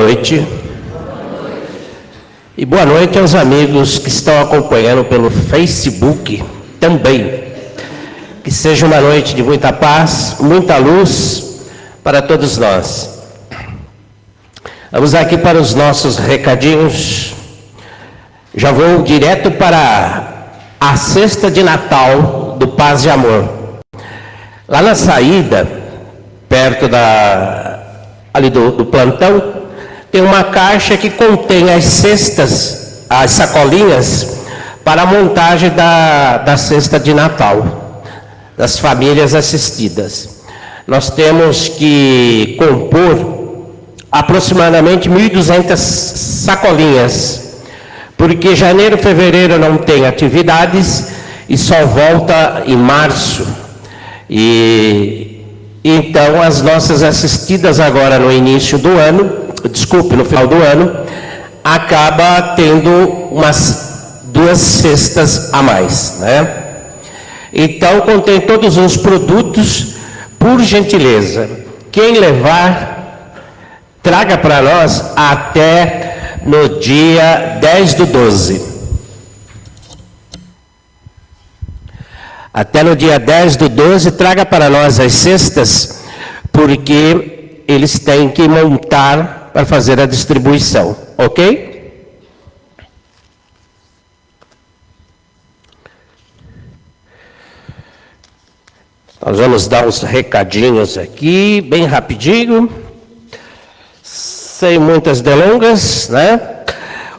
noite. E boa noite aos amigos que estão acompanhando pelo Facebook também. Que seja uma noite de muita paz, muita luz para todos nós. Vamos aqui para os nossos recadinhos. Já vou direto para a cesta de Natal do Paz e Amor. Lá na saída, perto ali do plantão, tem uma caixa que contém as cestas, as sacolinhas, para a montagem da cesta de Natal, das famílias assistidas. Nós temos que compor aproximadamente 1.200 sacolinhas, porque janeiro, fevereiro não tem atividades e só volta em março. E então as nossas assistidas agora no início do ano, no final do ano, acaba tendo umas 2 cestas a mais, né? Então contém todos os produtos, por gentileza. Quem levar, traga para nós até no dia 10/12. Até no dia 10/12, traga para nós as cestas, porque eles têm que montar para fazer a distribuição, ok? Nós vamos dar uns recadinhos aqui, bem rapidinho, sem muitas delongas, né?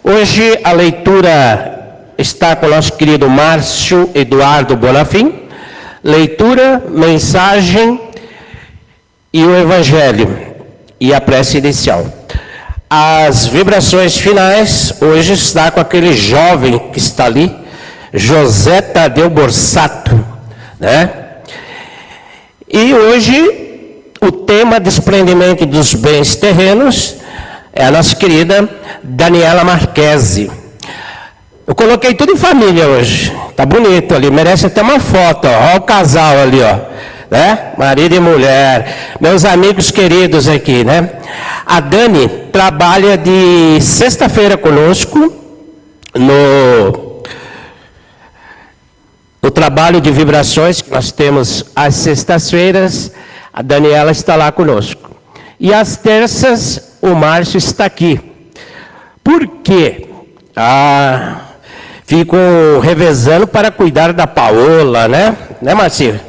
Hoje a leitura está com o nosso querido Márcio Eduardo Bonafim. Leitura, mensagem e o Evangelho e a prece inicial. As vibrações finais, hoje está com aquele jovem que está ali, José Tadeu Borsato, né? E hoje, o tema desprendimento dos bens terrenos é a nossa querida Daniela Marquese. Eu coloquei tudo em família hoje, tá bonito ali, merece até uma foto, ó, olha o casal ali, ó, né? Marido e mulher, meus amigos queridos aqui, né? A Dani trabalha de sexta-feira conosco no trabalho de vibrações que nós temos às sextas-feiras. A Daniela está lá conosco. E às terças o Márcio está aqui. Por quê? Fico revezando para cuidar da Paola, né? Né, Marcinho?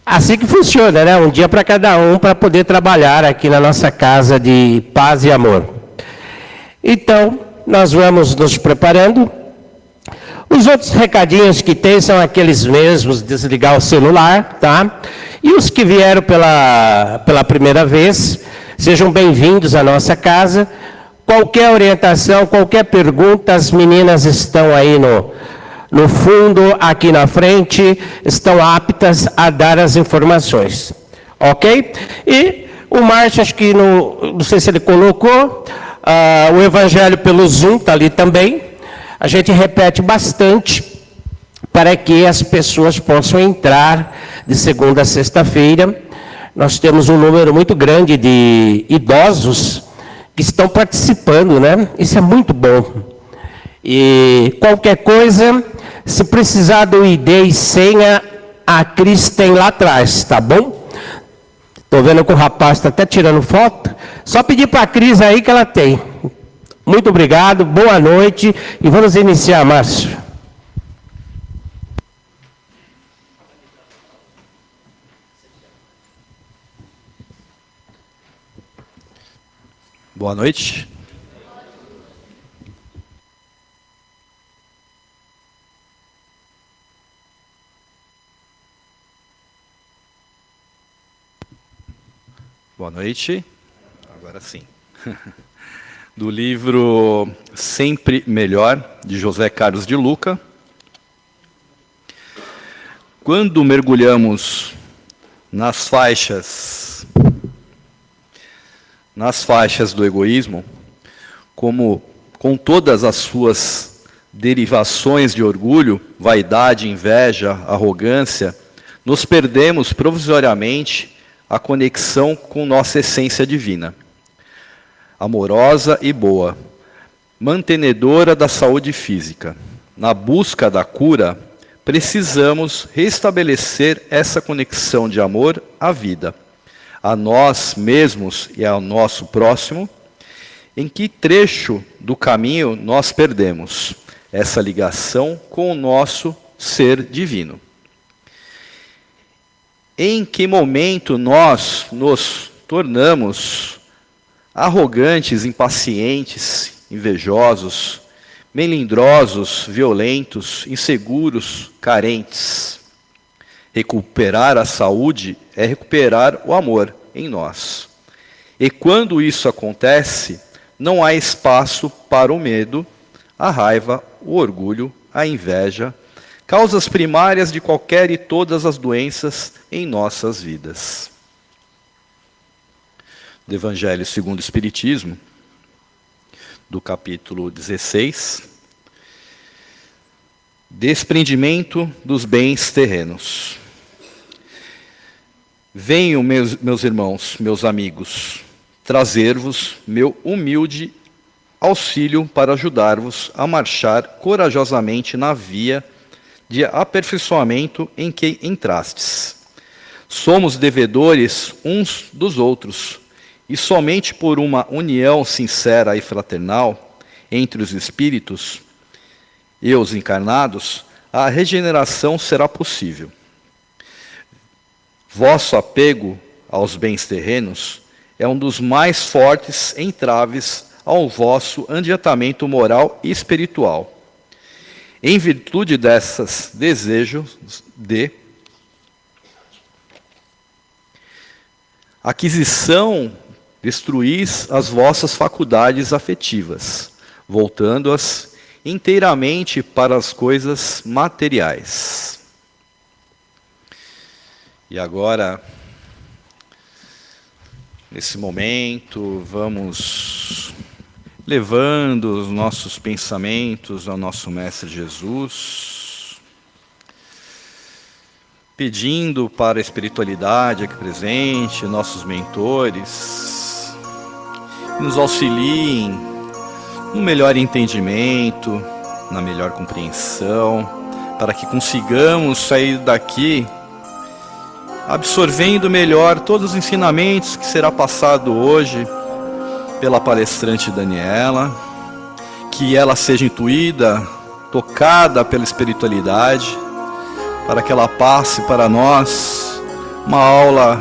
Assim que funciona, né? Um dia para cada um, para poder trabalhar aqui na nossa casa de paz e amor. Então, nós vamos nos preparando. Os outros recadinhos que tem são aqueles mesmos, desligar o celular, tá? E os que vieram pela primeira vez, sejam bem-vindos à nossa casa. Qualquer orientação, qualquer pergunta, as meninas estão aí no fundo, aqui na frente, estão aptas a dar as informações, ok? E o Márcio, acho que, não sei se ele colocou, o Evangelho pelo Zoom está ali também. A gente repete bastante para que as pessoas possam entrar de segunda a sexta-feira. Nós temos um número muito grande de idosos que estão participando, né? Isso é muito bom. E qualquer coisa, se precisar do ID e senha, a Cris tem lá atrás, tá bom? Estou vendo que o rapaz está até tirando foto. Só pedir para a Cris aí que ela tem. Muito obrigado, boa noite e vamos iniciar, Márcio. Boa noite. Boa noite. Agora sim. Do livro Sempre Melhor, de José Carlos de Luca. Quando mergulhamos nas faixas do egoísmo, como com todas as suas derivações de orgulho, vaidade, inveja, arrogância, nos perdemos provisoriamente a conexão com nossa essência divina, amorosa e boa, mantenedora da saúde física. Na busca da cura, precisamos restabelecer essa conexão de amor à vida, a nós mesmos e ao nosso próximo. Em que trecho do caminho nós perdemos essa ligação com o nosso ser divino? Em que momento nós nos tornamos arrogantes, impacientes, invejosos, melindrosos, violentos, inseguros, carentes? Recuperar a saúde é recuperar o amor em nós. E quando isso acontece, não há espaço para o medo, a raiva, o orgulho, a inveja, causas primárias de qualquer e todas as doenças em nossas vidas. Do Evangelho segundo o Espiritismo, do capítulo 16, desprendimento dos bens terrenos. Venho, meus irmãos, meus amigos, trazer-vos meu humilde auxílio para ajudar-vos a marchar corajosamente na via de aperfeiçoamento em que entrastes. Somos devedores uns dos outros, e somente por uma união sincera e fraternal entre os espíritos e os encarnados, a regeneração será possível. Vosso apego aos bens terrenos é um dos mais fortes entraves ao vosso adiantamento moral e espiritual. Em virtude desses desejos de aquisição, destruís as vossas faculdades afetivas, voltando-as inteiramente para as coisas materiais. E agora, nesse momento, vamos levando os nossos pensamentos ao nosso Mestre Jesus, pedindo para a espiritualidade aqui presente, nossos mentores, que nos auxiliem no melhor entendimento, na melhor compreensão, para que consigamos sair daqui absorvendo melhor todos os ensinamentos que será passado hoje pela palestrante Daniela, que ela seja intuída, tocada pela espiritualidade, para que ela passe para nós uma aula,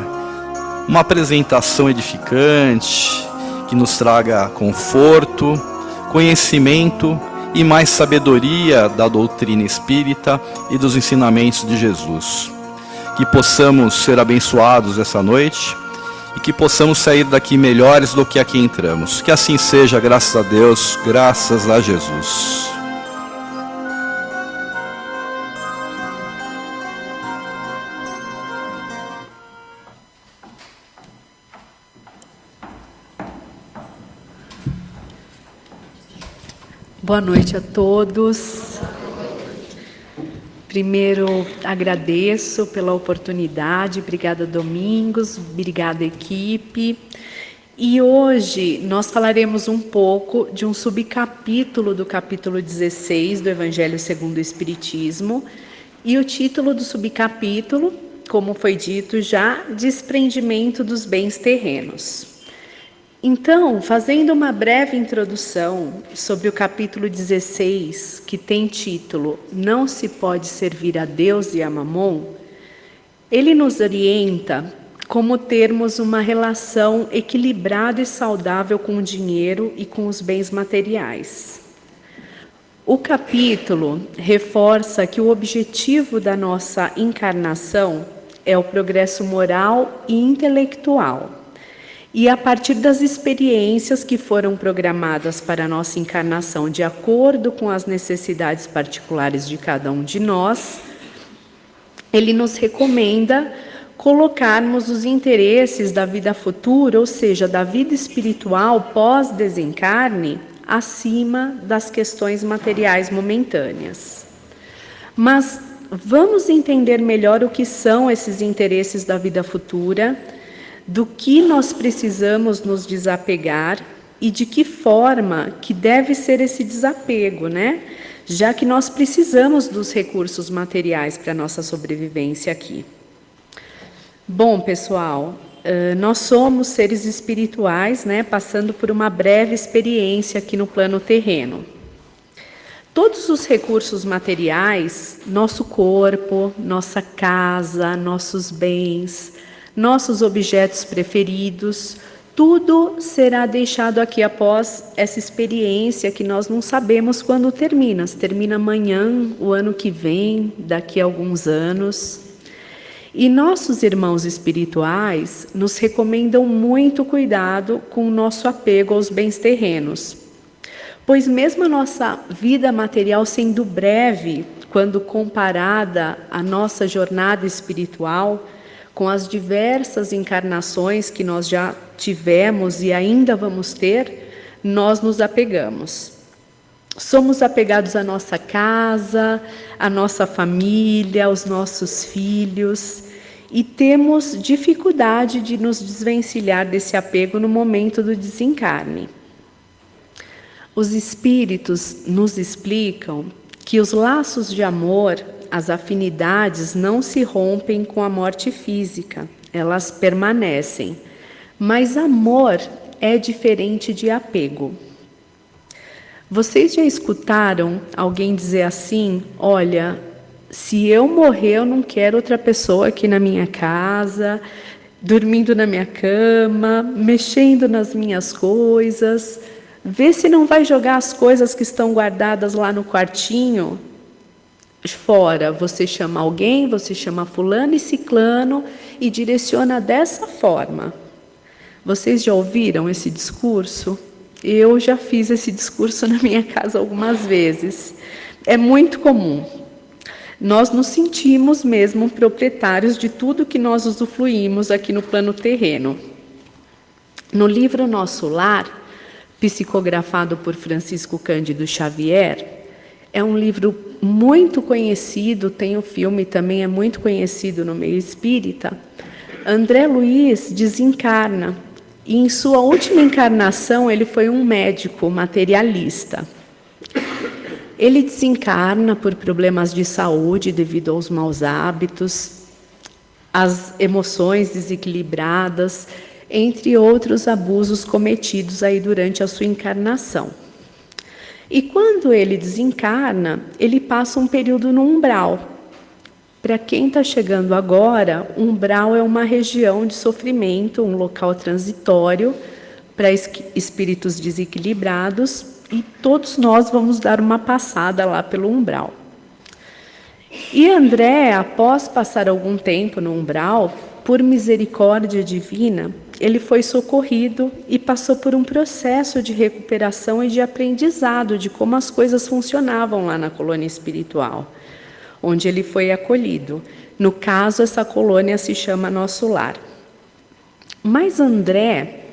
uma apresentação edificante, que nos traga conforto, conhecimento e mais sabedoria da doutrina espírita e dos ensinamentos de Jesus. Que possamos ser abençoados essa noite e que possamos sair daqui melhores do que aqui entramos. Que assim seja, graças a Deus, graças a Jesus. Boa noite a todos. Primeiro, agradeço pela oportunidade. Obrigada, Domingos. Obrigada, equipe. E hoje nós falaremos um pouco de um subcapítulo do capítulo 16 do Evangelho segundo o Espiritismo. E o título do subcapítulo, como foi dito já, Desprendimento dos Bens Terrenos. Então, fazendo uma breve introdução sobre o capítulo 16, que tem título Não se pode servir a Deus e a Mamon, ele nos orienta como termos uma relação equilibrada e saudável com o dinheiro e com os bens materiais. O capítulo reforça que o objetivo da nossa encarnação é o progresso moral e intelectual. E a partir das experiências que foram programadas para a nossa encarnação de acordo com as necessidades particulares de cada um de nós, ele nos recomenda colocarmos os interesses da vida futura, ou seja, da vida espiritual pós-desencarne, acima das questões materiais momentâneas. Mas vamos entender melhor o que são esses interesses da vida futura, do que nós precisamos nos desapegar e de que forma que deve ser esse desapego, né? Já que nós precisamos dos recursos materiais para a nossa sobrevivência aqui. Bom, pessoal, nós somos seres espirituais, né, passando por uma breve experiência aqui no plano terreno. Todos os recursos materiais, nosso corpo, nossa casa, nossos bens, nossos objetos preferidos, tudo será deixado aqui após essa experiência que nós não sabemos quando termina. Se termina amanhã, o ano que vem, daqui a alguns anos. E nossos irmãos espirituais nos recomendam muito cuidado com o nosso apego aos bens terrenos. Pois mesmo a nossa vida material sendo breve, quando comparada à nossa jornada espiritual, com as diversas encarnações que nós já tivemos e ainda vamos ter, nós nos apegamos. Somos apegados à nossa casa, à nossa família, aos nossos filhos, e temos dificuldade de nos desvencilhar desse apego no momento do desencarne. Os espíritos nos explicam que os laços de amor, as afinidades não se rompem com a morte física, elas permanecem. Mas amor é diferente de apego. Vocês já escutaram alguém dizer assim: olha, se eu morrer, eu não quero outra pessoa aqui na minha casa, dormindo na minha cama, mexendo nas minhas coisas. Vê se não vai jogar as coisas que estão guardadas lá no quartinho fora. Você chama alguém, você chama fulano e ciclano e direciona dessa forma. Vocês já ouviram esse discurso? Eu já fiz esse discurso na minha casa algumas vezes. É muito comum. Nós nos sentimos mesmo proprietários de tudo que nós usufruímos aqui no plano terreno. No livro Nosso Lar, psicografado por Francisco Cândido Xavier, é um livro muito conhecido, tem o filme também, é muito conhecido no meio espírita. André Luiz desencarna, e em sua última encarnação ele foi um médico materialista. Ele desencarna por problemas de saúde devido aos maus hábitos, às emoções desequilibradas, entre outros abusos cometidos aí durante a sua encarnação. E quando ele desencarna, ele passa um período no umbral. Para quem está chegando agora, umbral é uma região de sofrimento, um local transitório para espíritos desequilibrados, e todos nós vamos dar uma passada lá pelo umbral. E André, após passar algum tempo no umbral, por misericórdia divina, ele foi socorrido e passou por um processo de recuperação e de aprendizado de como as coisas funcionavam lá na colônia espiritual, onde ele foi acolhido. No caso, essa colônia se chama Nosso Lar. Mas André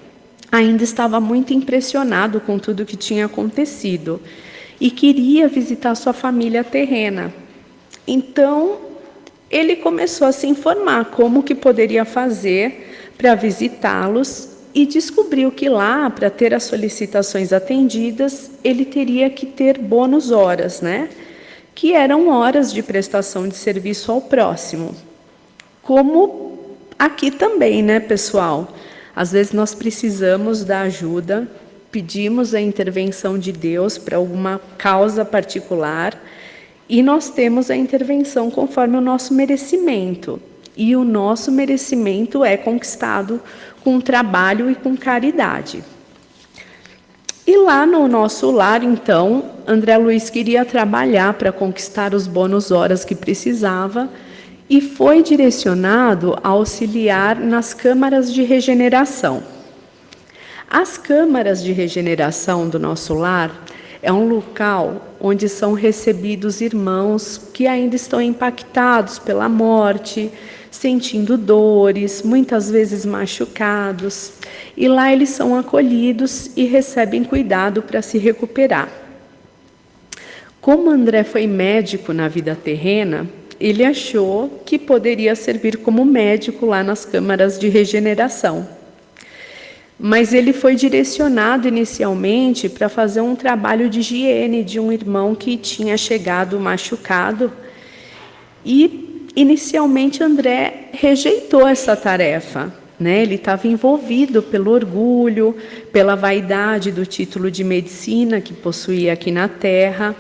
ainda estava muito impressionado com tudo o que tinha acontecido e queria visitar sua família terrena. Então, ele começou a se informar como que poderia fazer para visitá-los e descobriu que lá, para ter as solicitações atendidas, ele teria que ter bônus horas, né? Que eram horas de prestação de serviço ao próximo. Como aqui também, né, pessoal? Às vezes nós precisamos da ajuda, pedimos a intervenção de Deus para alguma causa particular e nós temos a intervenção conforme o nosso merecimento. E o nosso merecimento é conquistado com trabalho e com caridade. E lá no Nosso Lar, então, André Luiz queria trabalhar para conquistar os bônus horas que precisava e foi direcionado a auxiliar nas câmaras de regeneração. As câmaras de regeneração do Nosso Lar é um local onde são recebidos irmãos que ainda estão impactados pela morte, sentindo dores, muitas vezes machucados, e lá eles são acolhidos e recebem cuidado para se recuperar. Como André foi médico na vida terrena, ele achou que poderia servir como médico lá nas câmaras de regeneração. Mas ele foi direcionado inicialmente para fazer um trabalho de higiene de um irmão que tinha chegado machucado. E, inicialmente, André rejeitou essa tarefa, né? Ele estava envolvido pelo orgulho, pela vaidade do título de medicina que possuía aqui na Terra.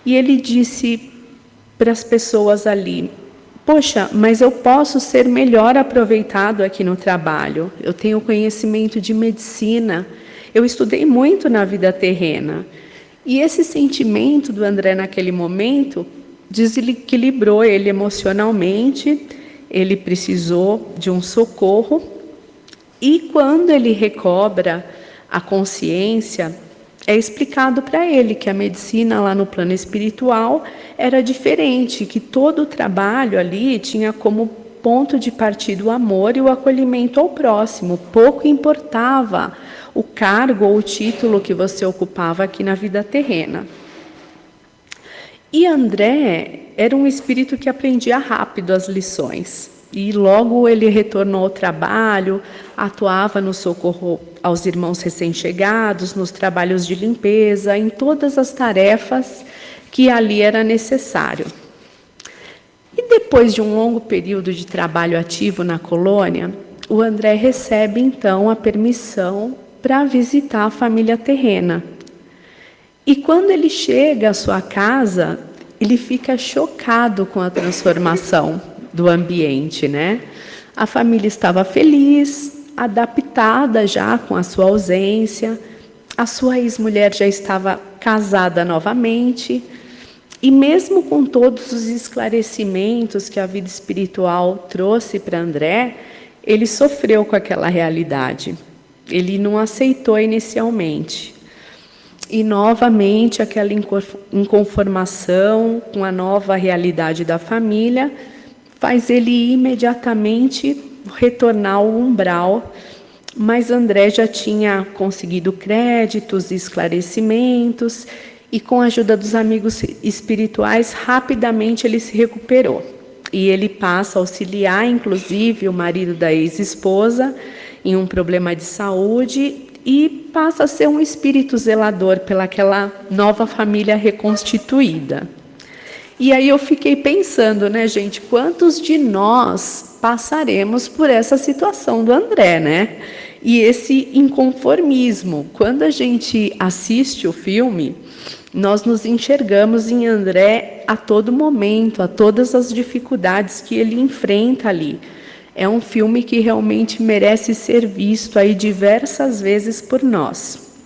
E ele disse para as pessoas ali: poxa, mas eu posso ser melhor aproveitado aqui no trabalho. Eu tenho conhecimento de medicina. Eu estudei muito na vida terrena. E esse sentimento do André naquele momento desequilibrou ele emocionalmente. Ele precisou de um socorro. E quando ele recobra a consciência, é explicado para ele que a medicina lá no plano espiritual era diferente, que todo o trabalho ali tinha como ponto de partida o amor e o acolhimento ao próximo. Pouco importava o cargo ou o título que você ocupava aqui na vida terrena. E André era um espírito que aprendia rápido as lições. E logo ele retornou ao trabalho, atuava no socorro aos irmãos recém-chegados, nos trabalhos de limpeza, em todas as tarefas que ali era necessário. E depois de um longo período de trabalho ativo na colônia, o André recebe então a permissão para visitar a família terrena. E quando ele chega à sua casa, ele fica chocado com a transformação do ambiente, né? A família estava feliz, adaptada já com a sua ausência. A sua ex-mulher já estava casada novamente. E mesmo com todos os esclarecimentos que a vida espiritual trouxe para André, ele sofreu com aquela realidade. Ele não aceitou inicialmente. E novamente aquela inconformação com a nova realidade da família faz ele imediatamente retornar ao umbral, mas André já tinha conseguido créditos e esclarecimentos, e com a ajuda dos amigos espirituais, rapidamente ele se recuperou. E ele passa a auxiliar, inclusive, o marido da ex-esposa em um problema de saúde, e passa a ser um espírito zelador pelaquela nova família reconstituída. E aí eu fiquei pensando, né, gente, quantos de nós passaremos por essa situação do André, né? E esse inconformismo. Quando a gente assiste o filme, nós nos enxergamos em André a todo momento, a todas as dificuldades que ele enfrenta ali. É um filme que realmente merece ser visto aí diversas vezes por nós.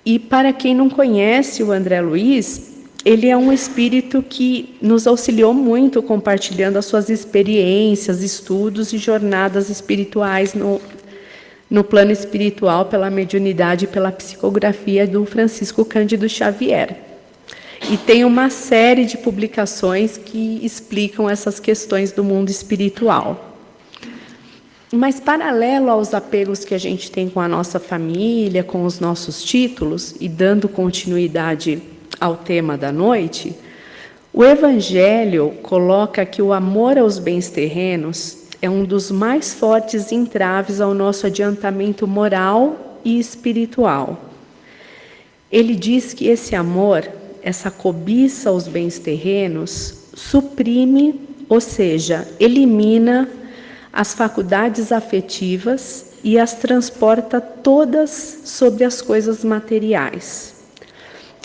E para quem não conhece o André Luiz, ele é um espírito que nos auxiliou muito compartilhando as suas experiências, estudos e jornadas espirituais no plano espiritual pela mediunidade e pela psicografia do Francisco Cândido Xavier. E tem uma série de publicações que explicam essas questões do mundo espiritual. Mas, paralelo aos apelos que a gente tem com a nossa família, com os nossos títulos, e dando continuidade ao tema da noite, o Evangelho coloca que o amor aos bens terrenos é um dos mais fortes entraves ao nosso adiantamento moral e espiritual. Ele diz que esse amor, essa cobiça aos bens terrenos, suprime, ou seja, elimina as faculdades afetivas e as transporta todas sobre as coisas materiais.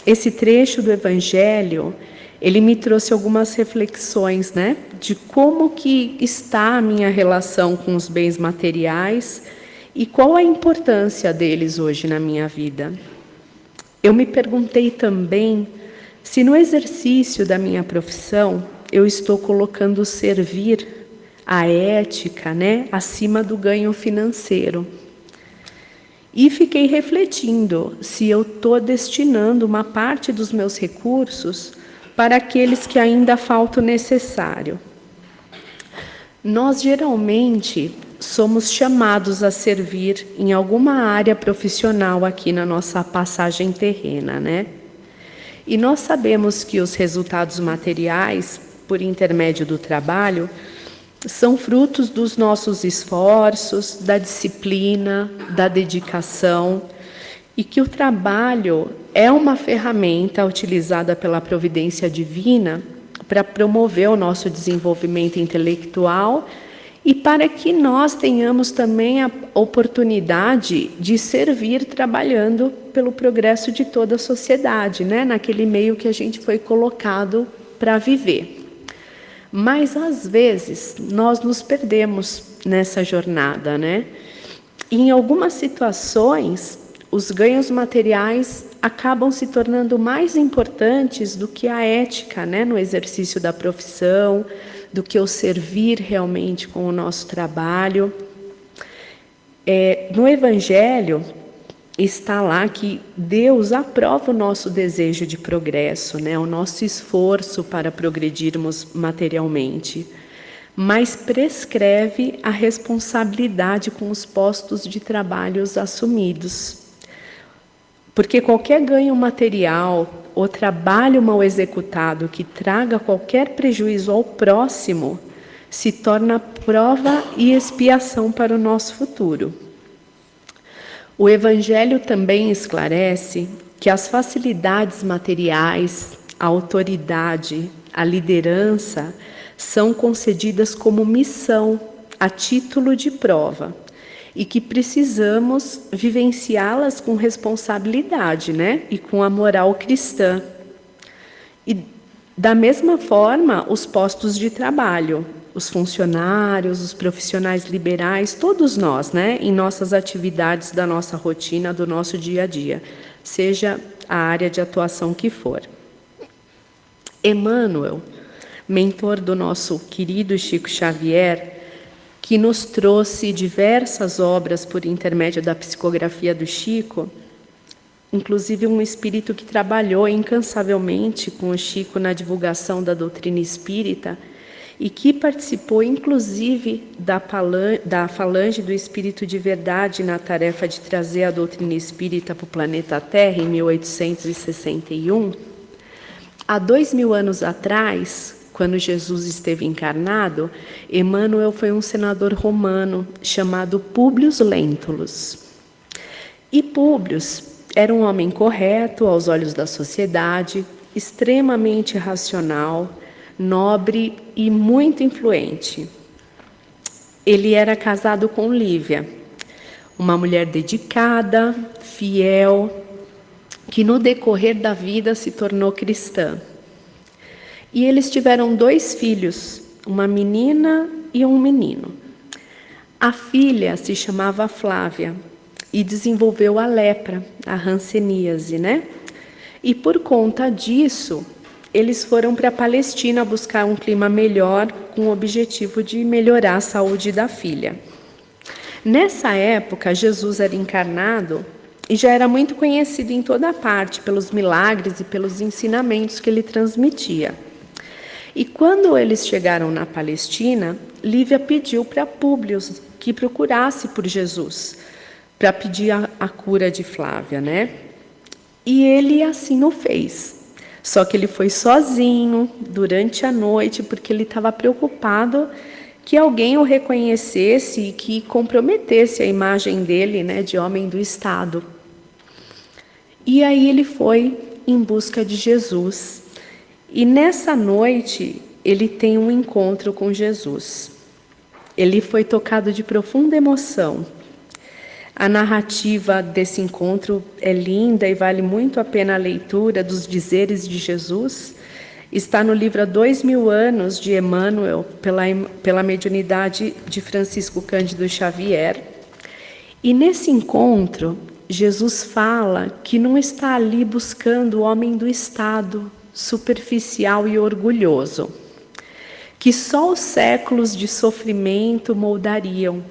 Esse trecho do Evangelho, ele me trouxe algumas reflexões, né, de como que está a minha relação com os bens materiais e qual a importância deles hoje na minha vida. Eu me perguntei também se no exercício da minha profissão eu estou colocando servir a ética, né, acima do ganho financeiro. E fiquei refletindo se eu estou destinando uma parte dos meus recursos para aqueles que ainda falta o necessário. Nós, geralmente, somos chamados a servir em alguma área profissional aqui na nossa passagem terrena, né? E nós sabemos que os resultados materiais por intermédio do trabalho, são frutos dos nossos esforços, da disciplina, da dedicação, e que o trabalho é uma ferramenta utilizada pela providência divina para promover o nosso desenvolvimento intelectual e para que nós tenhamos também a oportunidade de servir trabalhando pelo progresso de toda a sociedade, né? Naquele meio que a gente foi colocado para viver. Mas, às vezes, nós nos perdemos nessa jornada, né? E, em algumas situações, os ganhos materiais acabam se tornando mais importantes do que a ética, né? No exercício da profissão, do que o servir realmente com o nosso trabalho. No Evangelho está lá que Deus aprova o nosso desejo de progresso, né? O nosso esforço para progredirmos materialmente, mas prescreve a responsabilidade com os postos de trabalhos assumidos. Porque qualquer ganho material ou trabalho mal executado que traga qualquer prejuízo ao próximo se torna prova e expiação para o nosso futuro. O Evangelho também esclarece que as facilidades materiais, a autoridade, a liderança são concedidas como missão, a título de prova, e que precisamos vivenciá-las com responsabilidade, né? E com a moral cristã. E, da mesma forma, os postos de trabalho, os funcionários, os profissionais liberais, todos nós, né? Em nossas atividades da nossa rotina, do nosso dia a dia, seja a área de atuação que for. Emmanuel, mentor do nosso querido Chico Xavier, que nos trouxe diversas obras por intermédio da psicografia do Chico, inclusive um espírito que trabalhou incansavelmente com o Chico na divulgação da doutrina espírita e que participou, inclusive, da falange do Espírito de Verdade na tarefa de trazer a doutrina espírita para o planeta Terra, em 1861. Há 2000 anos atrás, quando Jesus esteve encarnado, Emmanuel foi um senador romano chamado Públio Lentulus. E Públio era um homem correto aos olhos da sociedade, extremamente racional, nobre e muito influente. Ele era casado com Lívia, uma mulher dedicada, fiel, que no decorrer da vida se tornou cristã. E eles tiveram 2 filhos, uma menina e um menino. A filha se chamava Flávia e desenvolveu a lepra, a hanseníase, né? E por conta disso, eles foram para a Palestina buscar um clima melhor com o objetivo de melhorar a saúde da filha. Nessa época, Jesus era encarnado e já era muito conhecido em toda parte pelos milagres e pelos ensinamentos que ele transmitia. E quando eles chegaram na Palestina, Lívia pediu para Públio que procurasse por Jesus, para pedir a cura de Flávia, né? E ele assim o fez. Só que ele foi sozinho durante a noite, porque ele estava preocupado que alguém o reconhecesse e que comprometesse a imagem dele, né, de homem do Estado. E aí ele foi em busca de Jesus. E nessa noite, ele tem um encontro com Jesus. Ele foi tocado de profunda emoção. A narrativa desse encontro é linda e vale muito a pena a leitura dos dizeres de Jesus. Está no livro Há 2000 anos, de Emmanuel, pela mediunidade de Francisco Cândido Xavier. E nesse encontro, Jesus fala que não está ali buscando o homem do Estado, superficial e orgulhoso, que só os séculos de sofrimento moldariam,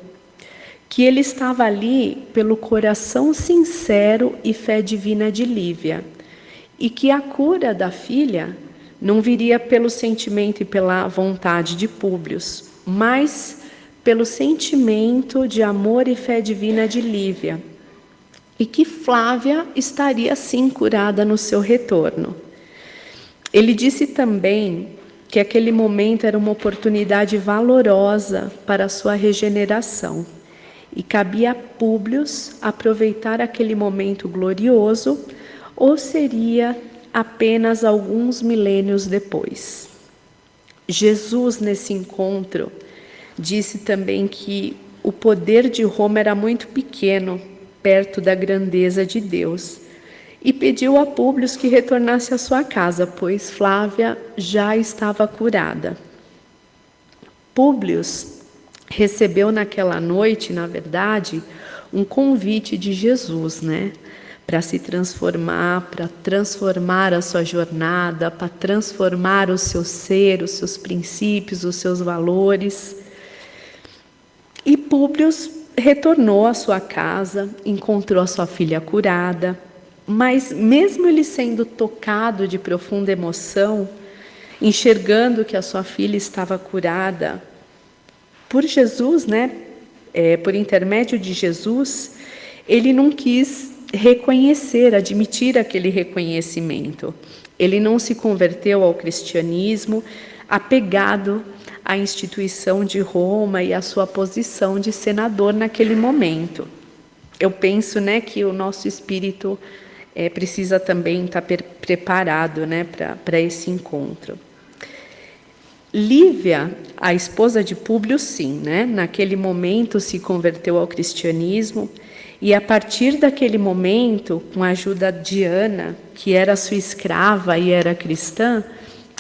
que ele estava ali pelo coração sincero e fé divina de Lívia, e que a cura da filha não viria pelo sentimento e pela vontade de Públio, mas pelo sentimento de amor e fé divina de Lívia, e que Flávia estaria sim curada no seu retorno. Ele disse também que aquele momento era uma oportunidade valorosa para a sua regeneração. E cabia a Públio aproveitar aquele momento glorioso, ou seria apenas alguns milênios depois. Jesus, nesse encontro, disse também que o poder de Roma era muito pequeno, perto da grandeza de Deus, e pediu a Públio que retornasse à sua casa, pois Flávia já estava curada. Públio recebeu naquela noite, na verdade, um convite de Jesus, né? Para se transformar, para transformar a sua jornada, para transformar o seu ser, os seus princípios, os seus valores. E Públio retornou à sua casa, encontrou a sua filha curada, mas mesmo ele sendo tocado de profunda emoção, enxergando que a sua filha estava curada, por Jesus, né, por intermédio de Jesus, ele não quis reconhecer, admitir aquele reconhecimento. Ele não se converteu ao cristianismo, apegado à instituição de Roma e à sua posição de senador naquele momento. Eu penso, né, que o nosso espírito precisa também estar preparado, né, para esse encontro. Lívia, a esposa de Públio, sim, né, naquele momento se converteu ao cristianismo, e a partir daquele momento, com a ajuda de Ana, que era sua escrava e era cristã,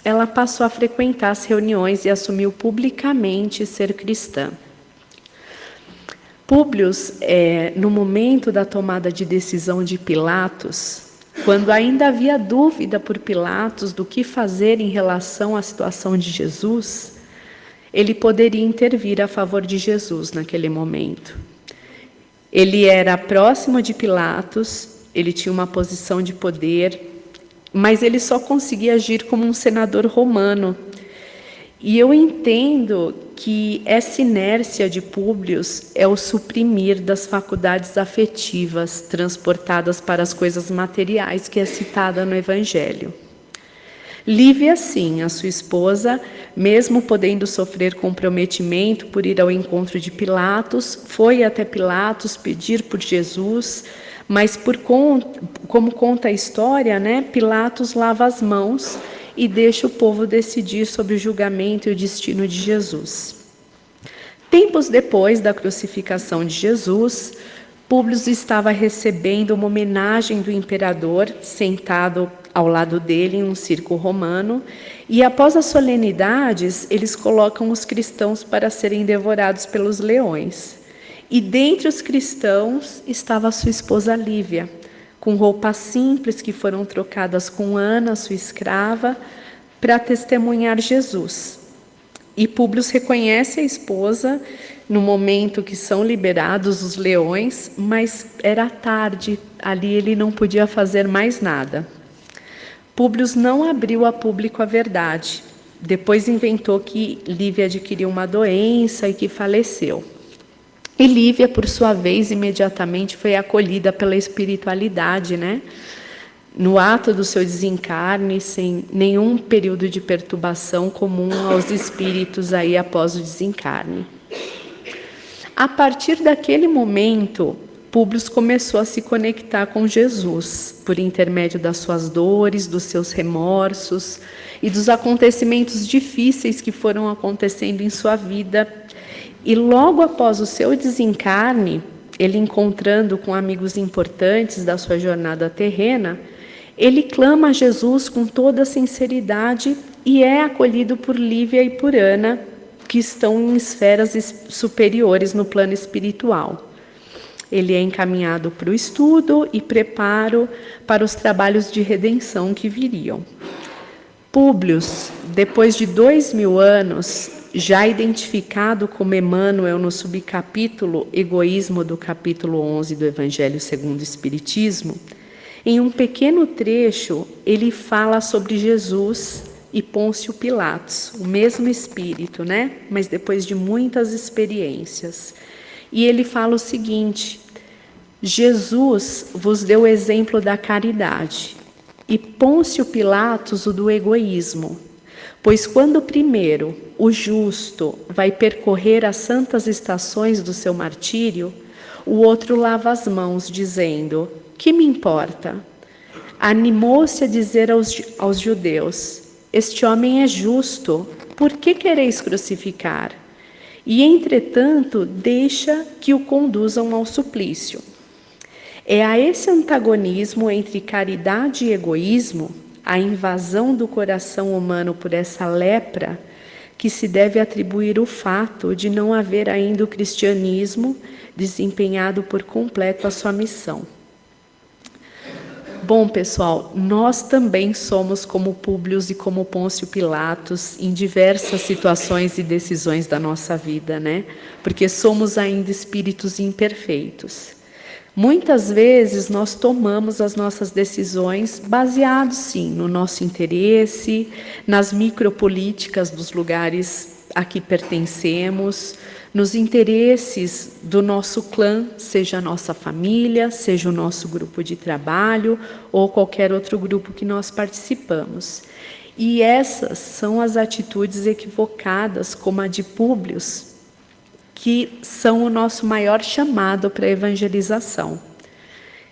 ela passou a frequentar as reuniões e assumiu publicamente ser cristã. Públio, no momento da tomada de decisão de Pilatos, quando ainda havia dúvida por Pilatos do que fazer em relação à situação de Jesus, ele poderia intervir a favor de Jesus naquele momento. Ele era próximo de Pilatos, ele tinha uma posição de poder, mas ele só conseguia agir como um senador romano. E eu entendo que essa inércia de Públio é o suprimir das faculdades afetivas transportadas para as coisas materiais, que é citada no Evangelho. Lívia, sim, a sua esposa, mesmo podendo sofrer comprometimento por ir ao encontro de Pilatos, foi até Pilatos pedir por Jesus, mas como conta a história, né, Pilatos lava as mãos e deixa o povo decidir sobre o julgamento e o destino de Jesus. Tempos depois da crucificação de Jesus, Públio estava recebendo uma homenagem do imperador, sentado ao lado dele em um circo romano, e após as solenidades, eles colocam os cristãos para serem devorados pelos leões. E dentre os cristãos estava sua esposa Lívia, com roupas simples que foram trocadas com Ana, sua escrava, para testemunhar Jesus. E Públio reconhece a esposa no momento que são liberados os leões, mas era tarde, ali ele não podia fazer mais nada. Públio não abriu a público a verdade. Depois inventou que Lívia adquiriu uma doença e que faleceu. E Lívia, por sua vez, imediatamente foi acolhida pela espiritualidade, né? No ato do seu desencarne, sem nenhum período de perturbação comum aos espíritos aí após o desencarne. A partir daquele momento, Públio começou a se conectar com Jesus, por intermédio das suas dores, dos seus remorsos e dos acontecimentos difíceis que foram acontecendo em sua vida. E logo após o seu desencarne, ele encontrando com amigos importantes da sua jornada terrena, ele clama a Jesus com toda a sinceridade e é acolhido por Lívia e por Ana, que estão em esferas superiores no plano espiritual. Ele é encaminhado para o estudo e preparo para os trabalhos de redenção que viriam. Públio, depois de 2000 anos, já identificado como Emmanuel no subcapítulo Egoísmo do capítulo 11 do Evangelho segundo o Espiritismo, em um pequeno trecho, ele fala sobre Jesus e Pôncio Pilatos, o mesmo espírito, né? Mas depois de muitas experiências. E ele fala o seguinte: Jesus vos deu o exemplo da caridade, e Pôncio Pilatos o do egoísmo. Pois quando primeiro o justo vai percorrer as santas estações do seu martírio, o outro lava as mãos, dizendo: que me importa? Animou-se a dizer aos judeus: este homem é justo, por que quereis crucificar? E, entretanto, deixa que o conduzam ao suplício. É a esse antagonismo entre caridade e egoísmo, a invasão do coração humano por essa lepra, que se deve atribuir o fato de não haver ainda o cristianismo desempenhado por completo a sua missão. Bom, pessoal, nós também somos como Públio e como Pôncio Pilatos em diversas situações e decisões da nossa vida, né? Porque somos ainda espíritos imperfeitos. Muitas vezes nós tomamos as nossas decisões baseados, sim, no nosso interesse, nas micropolíticas dos lugares a que pertencemos, nos interesses do nosso clã, seja a nossa família, seja o nosso grupo de trabalho ou qualquer outro grupo que nós participamos. E essas são as atitudes equivocadas, como a de Públio, que são o nosso maior chamado para a evangelização.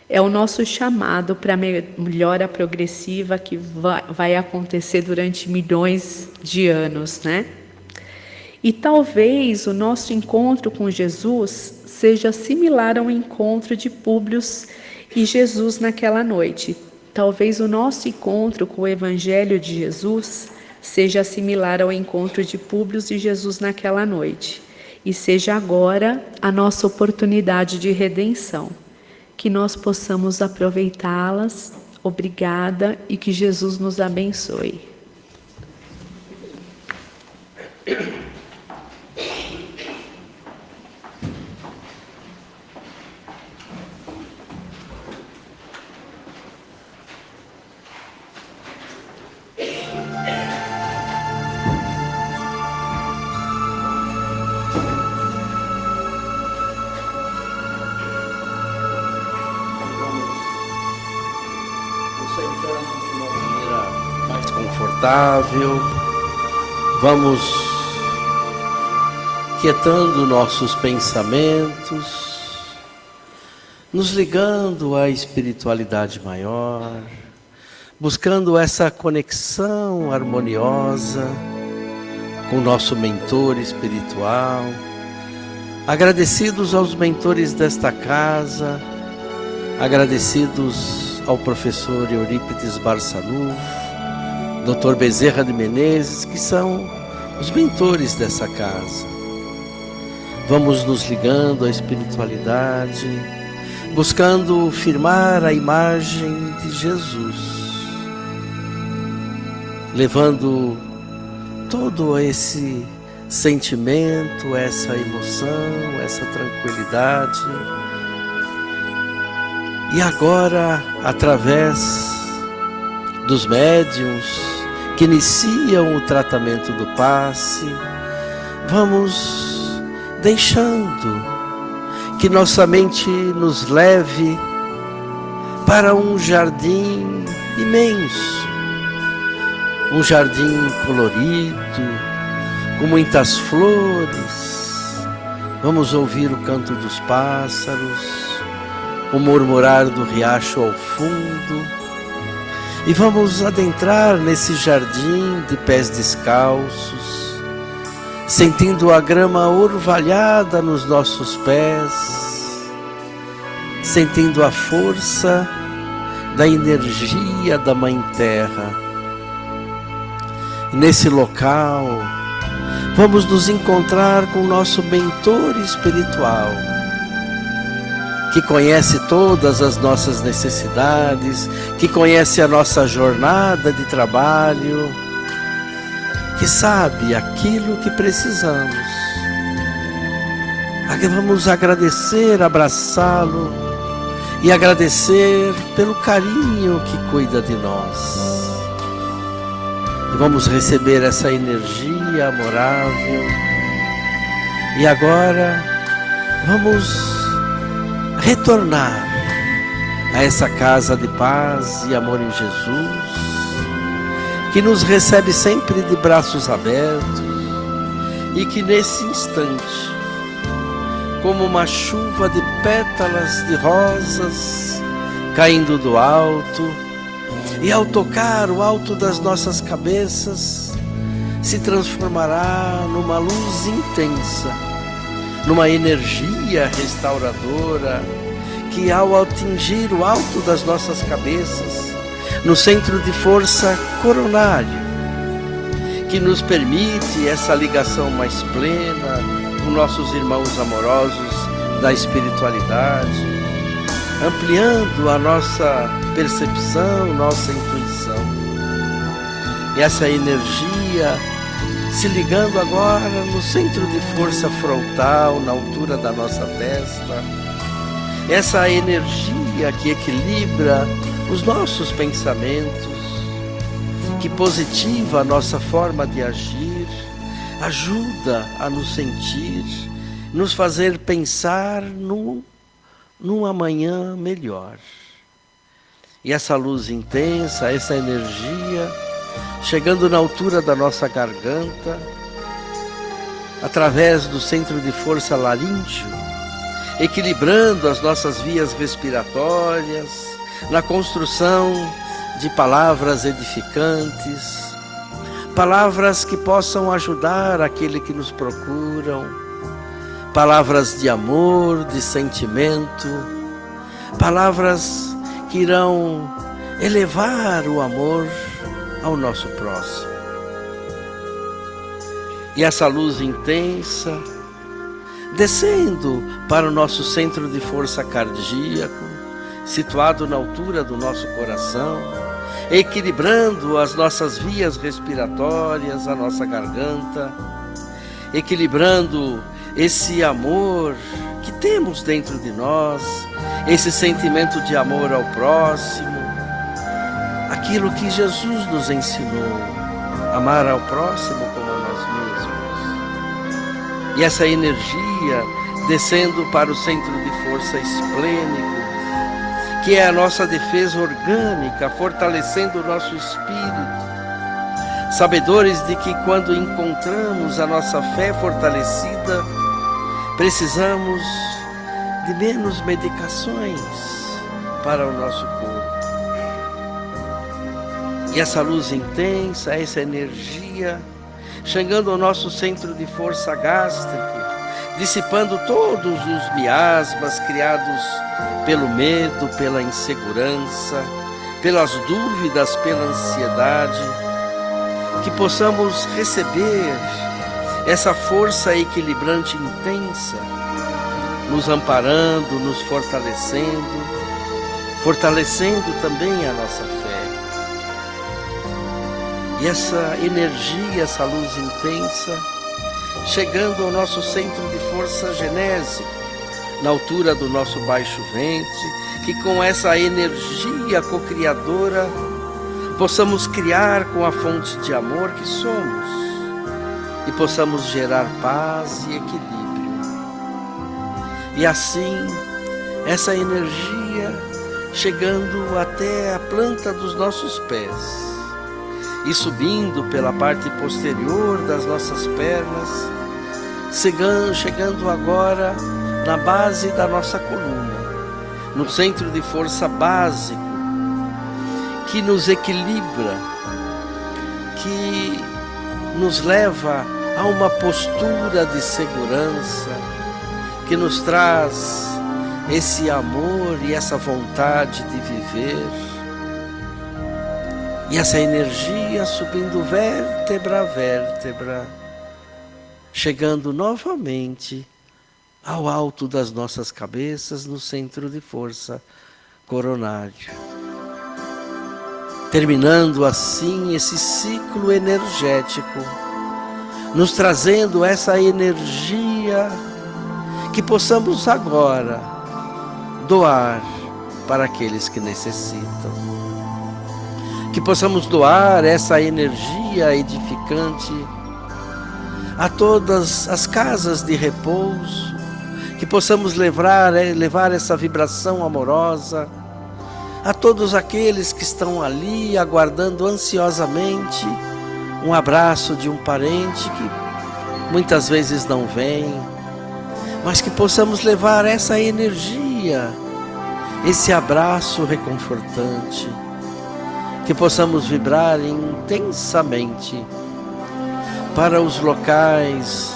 É o nosso chamado para a melhora progressiva que vai acontecer durante milhões de anos, né? E talvez o nosso encontro com Jesus seja similar ao encontro de Públio e Jesus naquela noite. Talvez o nosso encontro com o Evangelho de Jesus seja similar ao encontro de Públio e Jesus naquela noite. E seja agora a nossa oportunidade de redenção. Que nós possamos aproveitá-las. Obrigada e que Jesus nos abençoe. Confortável, vamos quietando nossos pensamentos, nos ligando à espiritualidade maior, buscando essa conexão harmoniosa com o nosso mentor espiritual, agradecidos aos mentores desta casa, agradecidos ao professor Eurípides Barçanufo, Dr. Bezerra de Menezes, que são os mentores dessa casa. Vamos nos ligando à espiritualidade, buscando firmar a imagem de Jesus, levando todo esse sentimento, essa emoção, essa tranquilidade. E agora, através dos médiuns que iniciam o tratamento do passe, vamos deixando que nossa mente nos leve para um jardim imenso, um jardim colorido, com muitas flores. Vamos ouvir o canto dos pássaros, o murmurar do riacho ao fundo. E vamos adentrar nesse jardim de pés descalços, sentindo a grama orvalhada nos nossos pés, sentindo a força da energia da Mãe Terra. E nesse local, vamos nos encontrar com o nosso mentor espiritual, que conhece todas as nossas necessidades, que conhece a nossa jornada de trabalho, que sabe aquilo que precisamos. Vamos agradecer, abraçá-lo e agradecer pelo carinho que cuida de nós. E vamos receber essa energia amorável. E agora vamos retornar a essa casa de paz e amor em Jesus, que nos recebe sempre de braços abertos e que nesse instante, como uma chuva de pétalas de rosas caindo do alto, e ao tocar o alto das nossas cabeças, se transformará numa luz intensa, numa energia restauradora, que ao atingir o alto das nossas cabeças, no centro de força coronário, que nos permite essa ligação mais plena com nossos irmãos amorosos da espiritualidade, ampliando a nossa percepção, nossa intuição. E essa energia se ligando agora no centro de força frontal, na altura da nossa testa, essa energia que equilibra os nossos pensamentos, que positiva a nossa forma de agir, ajuda a nos sentir, nos fazer pensar num amanhã melhor. E essa luz intensa, essa energia, chegando na altura da nossa garganta, através do centro de força laríngeo, equilibrando as nossas vias respiratórias, na construção de palavras edificantes, palavras que possam ajudar aquele que nos procuram, palavras de amor, de sentimento, palavras que irão elevar o amor ao nosso próximo. E essa luz intensa, descendo para o nosso centro de força cardíaco, situado na altura do nosso coração, equilibrando as nossas vias respiratórias, a nossa garganta, equilibrando esse amor que temos dentro de nós, esse sentimento de amor ao próximo, aquilo que Jesus nos ensinou, amar ao próximo como a nós mesmos. E essa energia descendo para o centro de força esplênico, que é a nossa defesa orgânica, fortalecendo o nosso espírito, sabedores de que quando encontramos a nossa fé fortalecida, precisamos de menos medicações para o nosso corpo. E essa luz intensa, essa energia, chegando ao nosso centro de força gástrico, dissipando todos os miasmas criados pelo medo, pela insegurança, pelas dúvidas, pela ansiedade, que possamos receber essa força equilibrante intensa, nos amparando, nos fortalecendo também a nossa fé. E essa energia, essa luz intensa, chegando ao nosso centro de força genésica, na altura do nosso baixo ventre, que com essa energia cocriadora possamos criar com a fonte de amor que somos e possamos gerar paz e equilíbrio. E assim, essa energia chegando até a planta dos nossos pés e subindo pela parte posterior das nossas pernas, chegando agora na base da nossa coluna, no centro de força básico, que nos equilibra, que nos leva a uma postura de segurança, que nos traz esse amor e essa vontade de viver. E essa energia subindo vértebra a vértebra, chegando novamente ao alto das nossas cabeças, no centro de força coronário. Terminando assim esse ciclo energético, nos trazendo essa energia que possamos agora doar para aqueles que necessitam. Que possamos doar essa energia edificante a todas as casas de repouso, que possamos levar essa vibração amorosa a todos aqueles que estão ali aguardando ansiosamente um abraço de um parente que muitas vezes não vem, mas que possamos levar essa energia, esse abraço reconfortante, que possamos vibrar intensamente para os locais,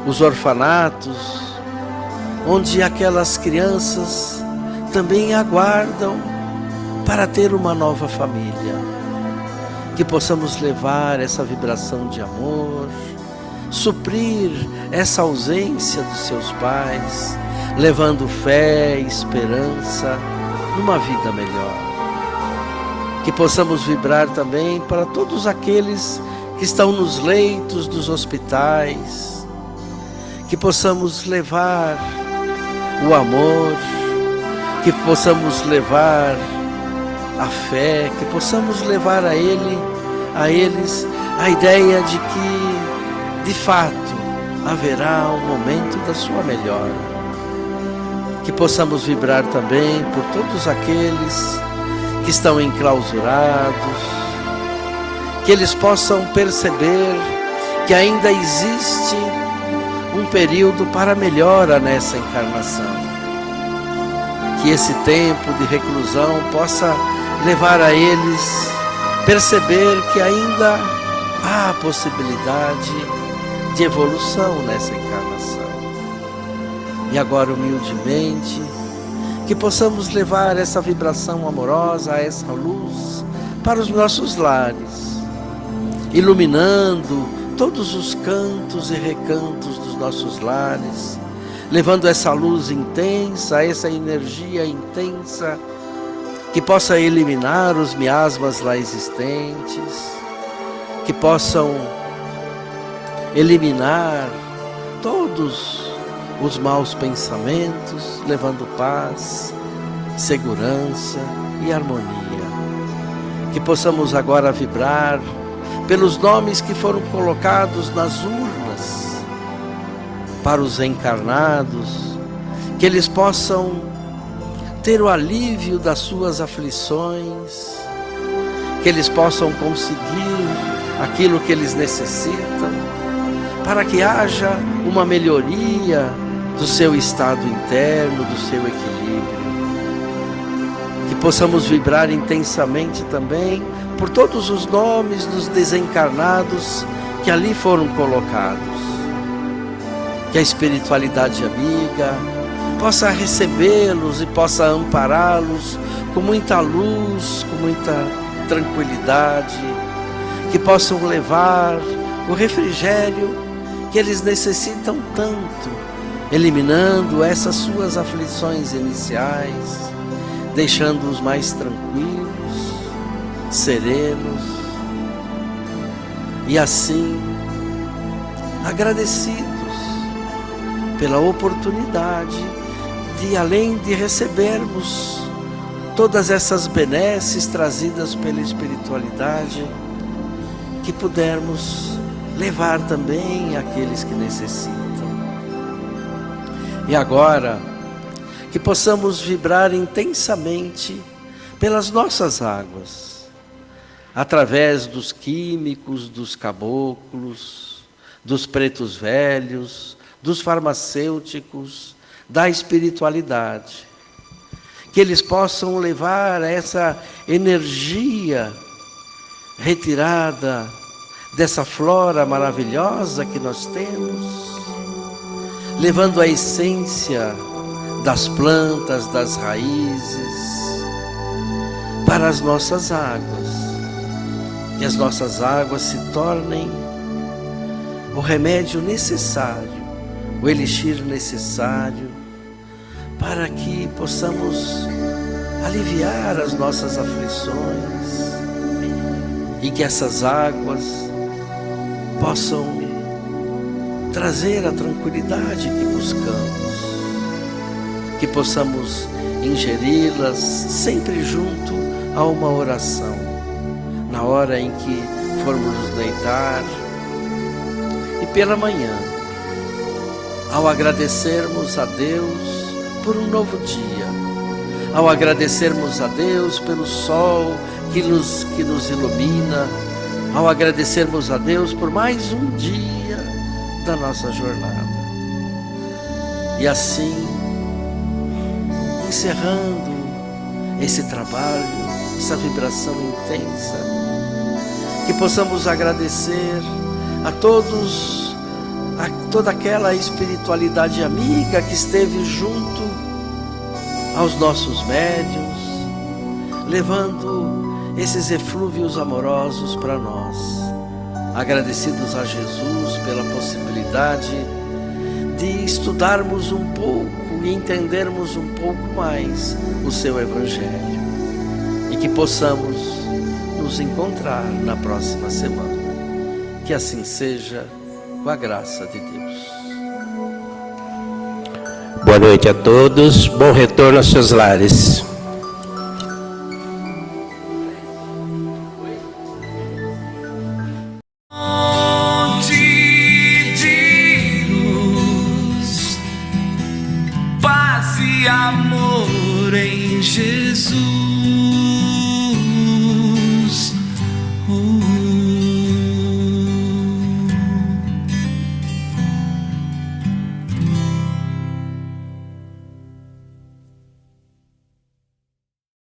os orfanatos, onde aquelas crianças também aguardam para ter uma nova família. Que possamos levar essa vibração de amor, suprir essa ausência dos seus pais, levando fé e esperança numa vida melhor. Que possamos vibrar também para todos aqueles que estão nos leitos dos hospitais, que possamos levar o amor, que possamos levar a fé, que possamos levar a eles a ideia de que, de fato, haverá um momento da sua melhora. Que possamos vibrar também por todos aqueles que estão enclausurados, que eles possam perceber que ainda existe um período para melhora nessa encarnação. Que esse tempo de reclusão possa levar a eles perceber que ainda há a possibilidade de evolução nessa encarnação. E agora, humildemente, que possamos levar essa vibração amorosa, essa luz para os nossos lares, iluminando todos os cantos e recantos dos nossos lares, levando essa luz intensa, essa energia intensa, que possa eliminar os miasmas lá existentes, que possam eliminar todos os maus pensamentos, levando paz, segurança e harmonia. Que possamos agora vibrar pelos nomes que foram colocados nas urnas para os encarnados, que eles possam ter o alívio das suas aflições, que eles possam conseguir aquilo que eles necessitam, para que haja uma melhoria do seu estado interno, do seu equilíbrio. Que possamos vibrar intensamente também por todos os nomes dos desencarnados que ali foram colocados. Que a espiritualidade amiga possa recebê-los e possa ampará-los com muita luz, com muita tranquilidade, que possam levar o refrigério que eles necessitam tanto, eliminando essas suas aflições iniciais, deixando-os mais tranquilos, serenos e assim agradecidos pela oportunidade de, além de recebermos todas essas benesses trazidas pela espiritualidade, que pudermos levar também àqueles que necessitam. E agora, que possamos vibrar intensamente pelas nossas águas, através dos químicos, dos caboclos, dos pretos velhos, dos farmacêuticos, da espiritualidade. Que eles possam levar essa energia retirada dessa flora maravilhosa que nós temos, levando a essência das plantas, das raízes, para as nossas águas. Que as nossas águas se tornem o remédio necessário, o elixir necessário, para que possamos aliviar as nossas aflições e que essas águas possam trazer a tranquilidade que buscamos, que possamos ingeri-las sempre junto a uma oração, na hora em que formos nos deitar e pela manhã, ao agradecermos a Deus por um novo dia, ao agradecermos a Deus pelo sol que nos ilumina, ao agradecermos a Deus por mais um dia da nossa jornada. E assim, encerrando esse trabalho, essa vibração intensa, que possamos agradecer a todos, a toda aquela espiritualidade amiga que esteve junto aos nossos médiuns, levando esses eflúvios amorosos para nós, agradecidos a Jesus pela possibilidade de estudarmos um pouco e entendermos um pouco mais o seu Evangelho, e que possamos nos encontrar na próxima semana. Que assim seja, com a graça de Deus. Boa noite a todos, bom retorno aos seus lares. Paz e amor em Jesus.